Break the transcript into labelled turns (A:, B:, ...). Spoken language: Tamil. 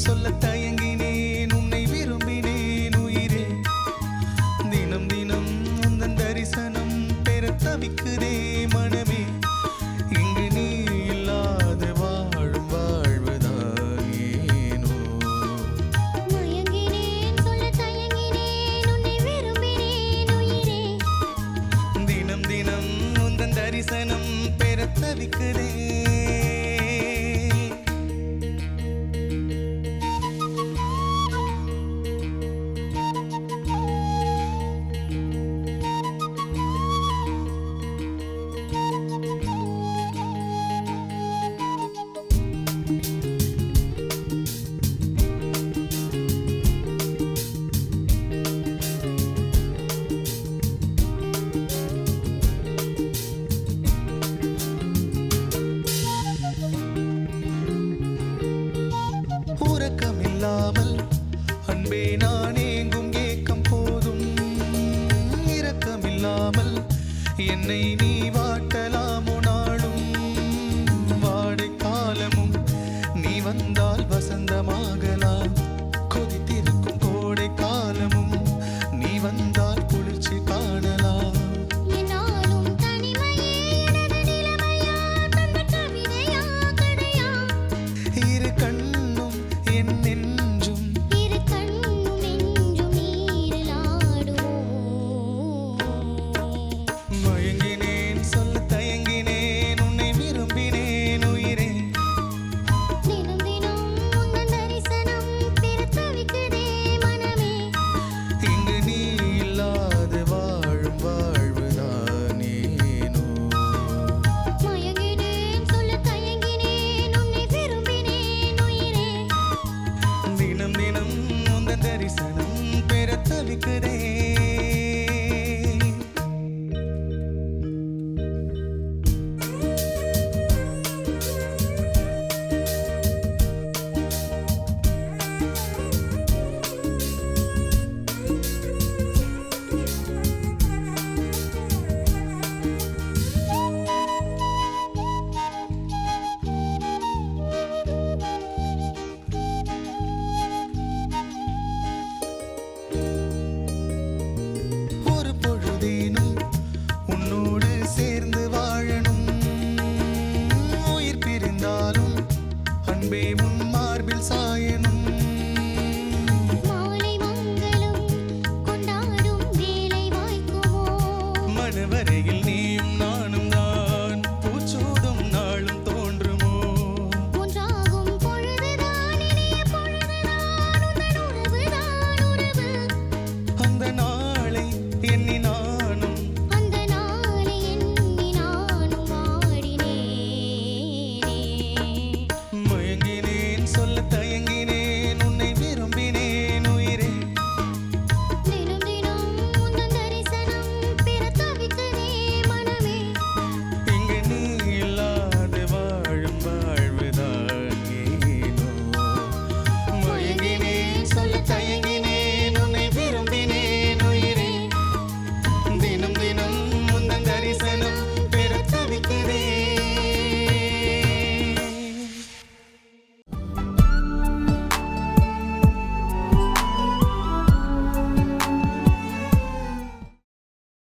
A: சொல்ல தயங்கினேன் உன்னை விரும்பினேன் உயிரே தினம் தினம் உந்தன் தரிசனம் பெற தவிக்குதே மனமே இங்கு நீ இல்லாத வாழும் வாழ்வுதான் ஏனோ
B: மயங்கினேன் சொல்ல தயங்கினேன் உன்னை விரும்பினேன் உயிரே
A: தினம் தினம் உந்தன் தரிசனம் பெற தவிக்குதே உறக்கமில்லாமல் அன்பே நான் ஏங்கும் ஏக்கம் போதும் இரக்கமில்லாமல் என்னை நீ வாட்டலாமோ நாளும் வாடை காலமும் நீ வந்தால் வசந்தமாகலாம் கொதித்திருக்கும் கோடை காலமும் நீ வந்தால் குளிர்ச்சி காணலாம்
B: என்னாலும் தனிமையே எனது நிலைமையா தந்த கவிதையா கதையா
A: இரு கண்ணும் என் நெஞ்சும்
B: இரு கண்ணும் நெஞ்சும் நீரிலாடுமோ
A: மயங்கினேன் சொல்ல தயங்கினேன் உன்னை விரும்பினேன் உயிரே
B: தினம் தினம் உந்தன் தரிசனம் பெற தவிக்குதே மனமே
A: இங்கு நீ இல்லாத வாழும் வாழ்வுதான் ஏனோ
B: மயங்கினேன் சொல்ல தயங்கினேன் உன்னை விரும்பினேன் உயிரே
A: தினம் தினம் உந்தன் தரிசனம் பெற தவிக்குதே ஒரு பொழுதேனும் உன்னோடு சேர்ந்து வாழணும் உயிர் பிரிந்தாலும் அன்பே உன் மார்பில் சாயணும்
B: மாலை மங்களம் கொண்டாடும் வேலை வாய்க்குமோ
A: மனவரையில்